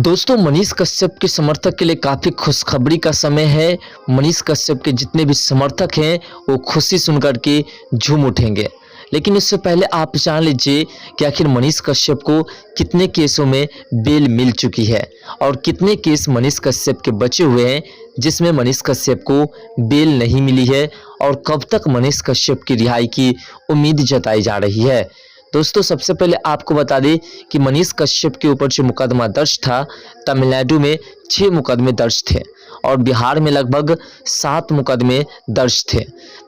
दोस्तों, मनीष कश्यप के समर्थक के लिए काफ़ी खुशखबरी का समय है। मनीष कश्यप के जितने भी समर्थक हैं वो खुशी सुनकर के झूम उठेंगे। लेकिन उससे पहले आप जान लीजिए कि आखिर मनीष कश्यप को कितने केसों में बेल मिल चुकी है और कितने केस मनीष कश्यप के बचे हुए हैं जिसमें मनीष कश्यप को बेल नहीं मिली है और कब तक मनीष कश्यप की रिहाई की उम्मीद जताई जा रही है। दोस्तों, सबसे पहले आपको बता दें कि मनीष कश्यप के ऊपर जो मुकदमा दर्ज था, तमिलनाडु में 6 मुकदमे दर्ज थे और बिहार में लगभग 7 मुकदमे दर्ज थे।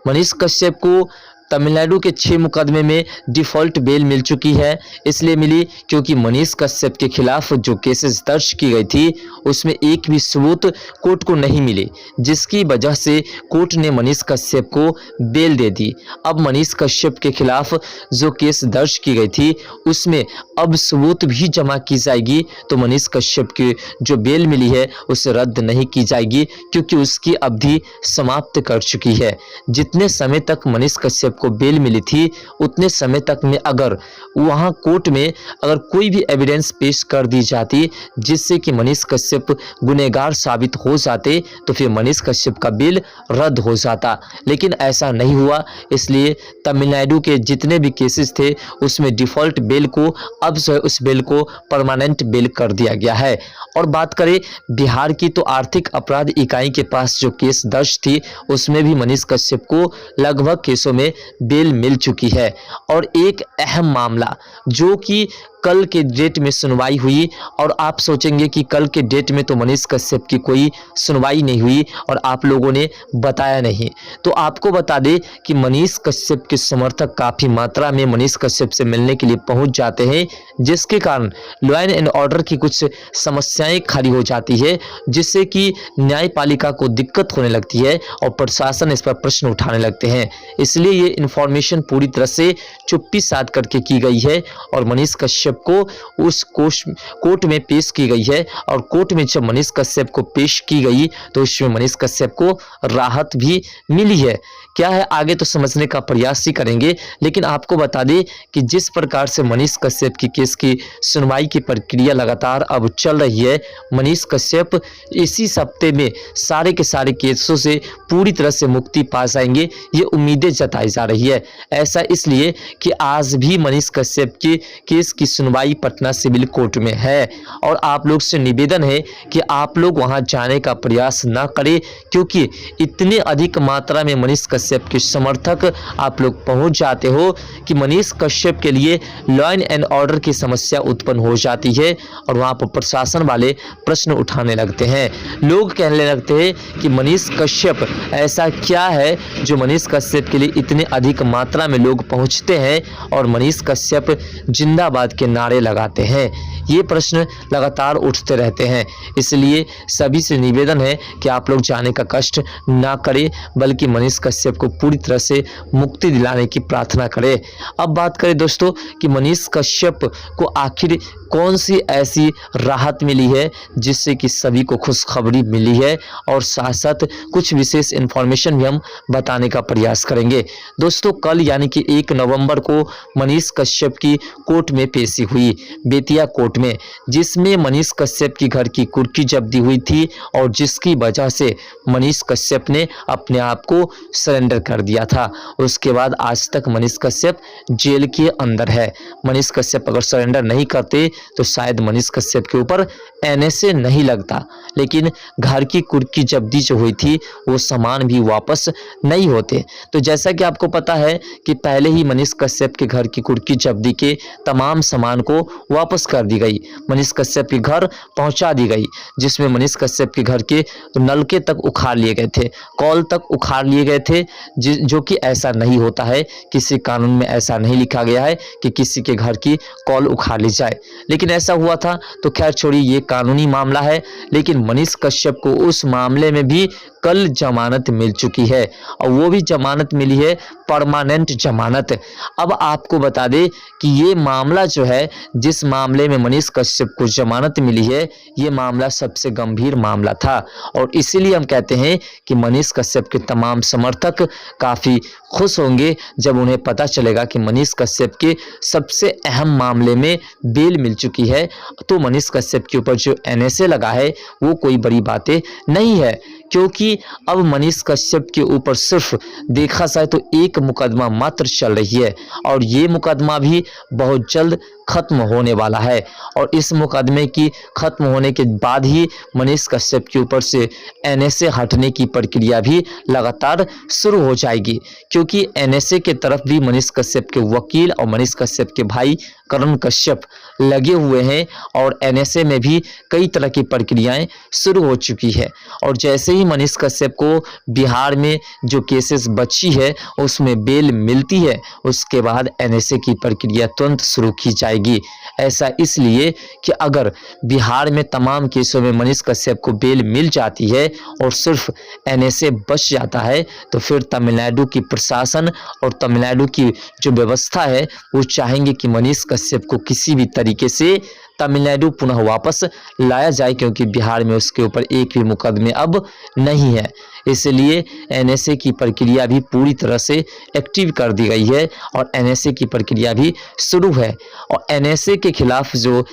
मनीष कश्यप को तमिलनाडु के 6 मुकदमे में डिफ़ॉल्ट बेल मिल चुकी है। इसलिए मिली क्योंकि मनीष कश्यप के खिलाफ जो केसेस दर्ज की गई थी उसमें एक भी सबूत कोर्ट को नहीं मिले, जिसकी वजह से कोर्ट ने मनीष कश्यप को बेल दे दी। अब मनीष कश्यप के खिलाफ जो केस दर्ज की गई थी उसमें अब सबूत भी जमा की जाएगी, तो मनीष कश्यप की जो बेल मिली है उसे रद्द नहीं की जाएगी क्योंकि उसकी अवधि समाप्त कर चुकी है। जितने समय तक मनीष कश्यप को बेल मिली थी उतने समय तक में अगर वहां कोर्ट में अगर कोई भी एविडेंस पेश कर दी जाती जिससे कि मनीष कश्यप गुनहगार साबित हो जाते तो फिर मनीष कश्यप का बेल रद्द हो जाता, लेकिन ऐसा नहीं हुआ। इसलिए तमिलनाडु के जितने भी केसेस थे उसमें डिफ़ॉल्ट बेल को अब जो है उस बेल को परमानेंट बेल कर दिया गया है। और बात करें बिहार की, तो आर्थिक अपराध इकाई के पास जो केस दर्ज थी उसमें भी मनीष कश्यप को लगभग केसों में बेल मिल चुकी है। और एक अहम मामला जो कि कल के डेट में सुनवाई हुई, और आप सोचेंगे कि कल के डेट में तो मनीष कश्यप की कोई सुनवाई नहीं हुई और आप लोगों ने बताया नहीं, तो आपको बता दें कि मनीष कश्यप के समर्थक काफ़ी मात्रा में मनीष कश्यप से मिलने के लिए पहुंच जाते हैं, जिसके कारण लॉ एंड ऑर्डर की कुछ समस्याएं खड़ी हो जाती है, जिससे कि न्यायपालिका को दिक्कत होने लगती है और प्रशासन इस पर प्रश्न उठाने लगते हैं। इसलिए ये इन्फॉर्मेशन पूरी तरह से चुप्पी साध करके की गई है और मनीष कश्यप को उस कोर्ट में पेश की गई है। और कोर्ट में जब मनीष कश्यप को पेश की गई तो उसमें मनीष कश्यप को राहत भी मिली है। क्या है आगे तो समझने का प्रयास ही करेंगे, लेकिन आपको बता दें कि जिस प्रकार से मनीष कश्यप की केस की सुनवाई की प्रक्रिया लगातार अब चल रही है, मनीष कश्यप इसी हफ्ते में सारे के सारे केसों से पूरी तरह से मुक्ति पा जाएंगे, ये उम्मीदें जताई जा रही है। ऐसा इसलिए कि आज भी मनीष कश्यप के केस की सुनवाई पटना सिविल कोर्ट में है और आप लोग से निवेदन है कि आप लोग वहां जाने का प्रयास ना करें, क्योंकि इतने अधिक मात्रा में मनीष कश्यप के समर्थक आप लोग पहुंच जाते हो कि मनीष कश्यप के लिए लॉ एंड ऑर्डर की समस्या उत्पन्न हो जाती है और वहां पर प्रशासन वाले प्रश्न उठाने लगते हैं। लोग कहने लगते हैं कि मनीष कश्यप ऐसा क्या है जो मनीष कश्यप के लिए इतने अधिक मात्रा में लोग पहुंचते हैं और मनीष कश्यप जिंदाबाद के नारे लगाते हैं। ये प्रश्न लगातार उठते रहते हैं, इसलिए सभी से निवेदन है कि आप लोग जाने का कष्ट ना करें, बल्कि मनीष कश्यप को पूरी तरह से मुक्ति दिलाने की प्रार्थना करें। अब बात करें दोस्तों कि मनीष कश्यप को आखिर कौन सी ऐसी राहत मिली है जिससे कि सभी को खुशखबरी मिली है, और साथ साथ कुछ विशेष इन्फॉर्मेशन भी हम बताने का प्रयास करेंगे। दोस्तों, कल यानी कि 1 नवंबर को मनीष कश्यप की कोर्ट में पेशी हुई, बेतिया कोर्ट में, जिसमें मनीष कश्यप की घर की कुर्की जब्ती हुई थी और जिसकी वजह से मनीष कश्यप ने अपने आप को सरेंडर कर दिया था। उसके बाद आज तक मनीष कश्यप जेल के अंदर है। मनीष कश्यप अगर सरेंडर नहीं करते तो शायद मनीष कश्यप के ऊपर एनएसए नहीं लगता, लेकिन घर की कुर्की जब्ती जो हुई थी वो सामान भी वापस नहीं होते। तो जैसा कि आपको पता है कि पहले ही मनीष कश्यप के घर की कुर्की जब्ती के तमाम सामान को वापस कर दी गई, मनीष कश्यप के घर पहुंचा दी गई, जिसमें मनीष कश्यप के घर के नलके तक उखाड़ लिए गए थे, कॉल तक उखाड़ लिए गए थे, जो कि ऐसा नहीं होता है। किसी कानून में ऐसा नहीं लिखा गया है कि किसी के घर की कॉल उखाड़ ली जाए, लेकिन ऐसा हुआ था। तो खैर छोड़िए, ये कानूनी मामला है, लेकिन मनीष कश्यप को उस मामले में भी कल जमानत मिल चुकी है और वो भी जमानत मिली है परमानेंट जमानत। अब आपको बता दें कि ये मामला जो है, जिस मामले में मनीष कश्यप को जमानत मिली है, ये मामला सबसे गंभीर मामला था और इसीलिए हम कहते हैं कि मनीष कश्यप के तमाम समर्थक काफ़ी खुश होंगे जब उन्हें पता चलेगा कि मनीष कश्यप के सबसे अहम मामले में बेल मिल चुकी है। तो मनीष कश्यप के ऊपर जो एनएसए लगा है वो कोई बड़ी बातें नहीं है, क्योंकि अब मनीष कश्यप के ऊपर सिर्फ देखा जाए तो एक मुकदमा मात्र चल रही है और ये मुकदमा भी बहुत जल्द खत्म होने वाला है और इस मुकदमे की खत्म होने के बाद ही मनीष कश्यप के ऊपर से एनएसए हटने की प्रक्रिया भी लगातार शुरू हो जाएगी, क्योंकि एनएसए के तरफ भी मनीष कश्यप के वकील और मनीष कश्यप के भाई करण कश्यप लगे हुए हैं और एनएसए में भी कई तरह की प्रक्रियाएं शुरू हो चुकी है। और जैसे ही मनीष कश्यप को बिहार में जो केसेस बची है उसमें बेल मिलती है, उसके बाद एनएसए की प्रक्रिया तुरंत शुरू की जाएगी। ऐसा इसलिए कि अगर बिहार में तमाम केसों में मनीष कश्यप को बेल मिल जाती है और सिर्फ एनएसए बच जाता है तो फिर तमिलनाडु की प्रशासन और तमिलनाडु की जो व्यवस्था है वो चाहेंगे कि मनीष कश्यप को किसी भी तरीके से तमिलनाडु पुनः वापस लाया जाए, क्योंकि बिहार में उसके ऊपर एक भी मुकदमे अब नहीं है। इसलिए एनएसए की प्रक्रिया भी पूरी तरह से एक्टिव कर दी गई है और एनएसए की प्रक्रिया भी शुरू है और एनएसए के खिलाफ जो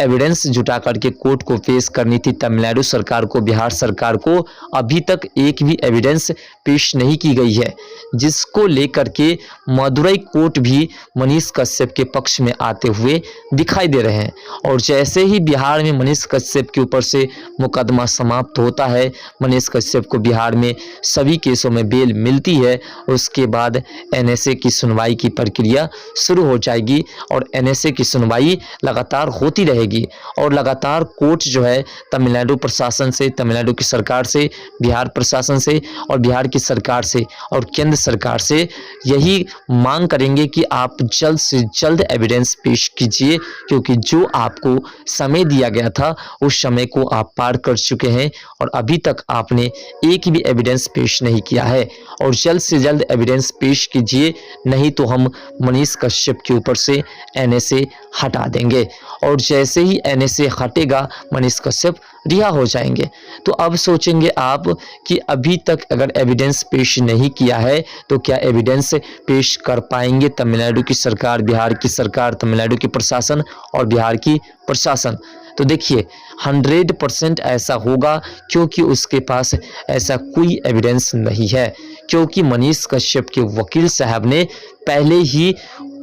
एविडेंस जुटा करके कोर्ट को पेश करनी थी तमिलनाडु सरकार को, बिहार सरकार को, अभी तक एक भी एविडेंस पेश नहीं की गई है, जिसको लेकर के मदुरई कोर्ट भी मनीष कश्यप के पक्ष में आते हुए दिखाई दे रहे हैं। और जैसे ही बिहार में मनीष कश्यप के ऊपर से मुकदमा समाप्त होता है, मनीष कश्यप को बिहार में सभी केसों में बेल मिलती है, उसके बाद एनएसए की सुनवाई की प्रक्रिया शुरू हो जाएगी और एनएसए की सुनवाई लगातार होती रहेगी और लगातार कोर्ट जो है तमिलनाडु प्रशासन से, तमिलनाडु की सरकार से, बिहार प्रशासन से और बिहार की सरकार से और केंद्र सरकार से यही मांग करेंगे कि आप जल्द से जल्द एविडेंस पेश कीजिए, क्योंकि जो आपको समय दिया गया था उस समय को आप पार कर चुके हैं और अभी तक आपने एक भी एविडेंस पेश नहीं किया है और जल्द से जल्द एविडेंस पेश कीजिए, नहीं तो हम मनीष कश्यप के ऊपर से एनएसए हटा देंगे और जैसे ही एनएसए हटेगा मनीष कश्यप रिहा हो जाएंगे। तो अब सोचेंगे आप कि अभी तक अगर एविडेंस पेश नहीं किया है तो क्या एविडेंस पेश कर पाएंगे तमिलनाडु की सरकार, बिहार की सरकार, तमिलनाडु की प्रशासन और बिहार की प्रशासन? तो देखिए 100% ऐसा होगा, क्योंकि उसके पास ऐसा कोई एविडेंस नहीं है, क्योंकि मनीष कश्यप के वकील साहब ने पहले ही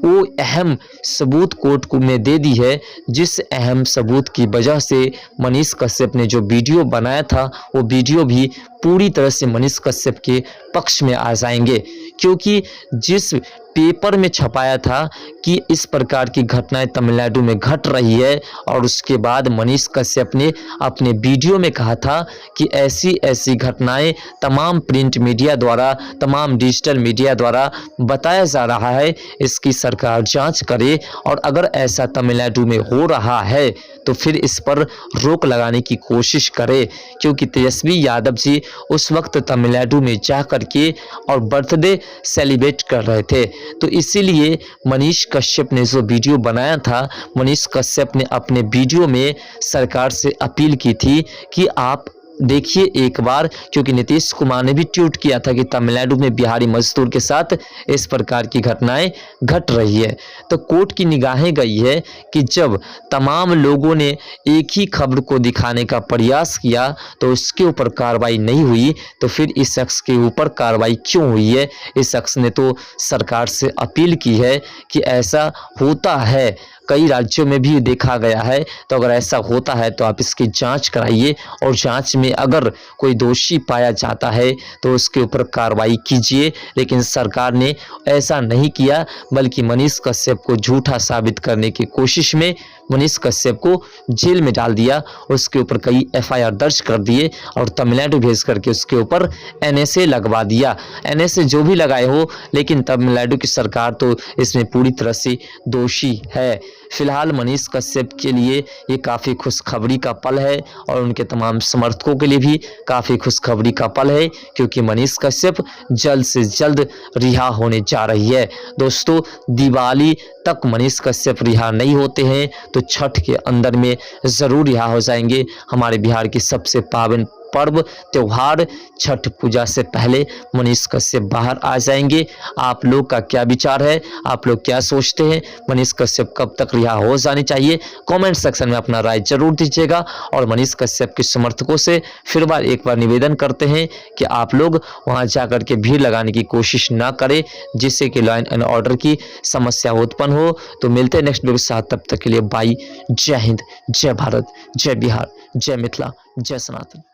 वो अहम सबूत कोर्ट को में दे दी है, जिस अहम सबूत की वजह से मनीष कश्यप ने जो वीडियो बनाया था वो वीडियो भी पूरी तरह से मनीष कश्यप के पक्ष में आ जाएंगे, क्योंकि जिस पेपर में छपाया था कि इस प्रकार की घटनाएं तमिलनाडु में घट रही है और उसके बाद मनीष कश्यप ने अपने वीडियो में कहा था कि ऐसी ऐसी घटनाएं तमाम प्रिंट मीडिया द्वारा, तमाम डिजिटल मीडिया द्वारा बताया जा रहा है, इसकी सरकार जांच करे और अगर ऐसा तमिलनाडु में हो रहा है तो फिर इस पर रोक लगाने की कोशिश करे, क्योंकि तेजस्वी यादव जी उस वक्त तमिलनाडु में जा करके और बर्थडे सेलिब्रेट कर रहे थे। तो इसीलिए मनीष कश्यप ने जो वीडियो बनाया था, मनीष कश्यप ने अपने वीडियो में सरकार से अपील की थी कि आप देखिए एक बार, क्योंकि नीतीश कुमार ने भी ट्वीट किया था कि तमिलनाडु में बिहारी मजदूर के साथ इस प्रकार की घटनाएं घट रही है। तो कोर्ट की निगाहें गई है कि जब तमाम लोगों ने एक ही खबर को दिखाने का प्रयास किया तो उसके ऊपर कार्रवाई नहीं हुई, तो फिर इस शख्स के ऊपर कार्रवाई क्यों हुई है? इस शख्स ने तो सरकार से अपील की है कि ऐसा होता है, कई राज्यों में भी देखा गया है, तो अगर ऐसा होता है तो आप इसकी जांच कराइए और जांच में अगर कोई दोषी पाया जाता है तो उसके ऊपर कार्रवाई कीजिए। लेकिन सरकार ने ऐसा नहीं किया, बल्कि मनीष कश्यप को झूठा साबित करने की कोशिश में मनीष कश्यप को जेल में डाल दिया, उसके ऊपर कई एफआईआर दर्ज कर दिए और तमिलनाडु भेज करके उसके ऊपर एनएसए लगवा दिया। एनएसए जो भी लगाए हो, लेकिन तमिलनाडु की सरकार तो इसमें पूरी तरह से दोषी है। फिलहाल मनीष कश्यप के लिए ये काफ़ी खुशखबरी का पल है और उनके तमाम समर्थकों के लिए भी काफ़ी खुशखबरी का पल है, क्योंकि मनीष कश्यप जल्द से जल्द रिहा होने जा रही है। दोस्तों, दिवाली तक मनीष कश्यप रिहा नहीं होते हैं तो छठ के अंदर में ज़रूर रिहा हो जाएंगे। हमारे बिहार की सबसे पावन पर्व त्योहार छठ पूजा से पहले मनीष कश्यप बाहर आ जाएंगे। आप लोग का क्या विचार है? आप लोग क्या सोचते हैं? मनीष कश्यप कब तक रिहा हो जाने चाहिए? कमेंट सेक्शन में अपना राय जरूर दीजिएगा। और मनीष कश्यप के समर्थकों से फिर एक बार निवेदन करते हैं कि आप लोग वहां जाकर के भीड़ लगाने की कोशिश ना करें, जिससे कि लॉ एंड ऑर्डर की समस्या उत्पन्न हो। तो मिलते हैं नेक्स्ट वीडियो के साथ, तब तक के लिए बाय। जय हिंद, जय भारत, जय बिहार, जय मिथिला, जय सनातन।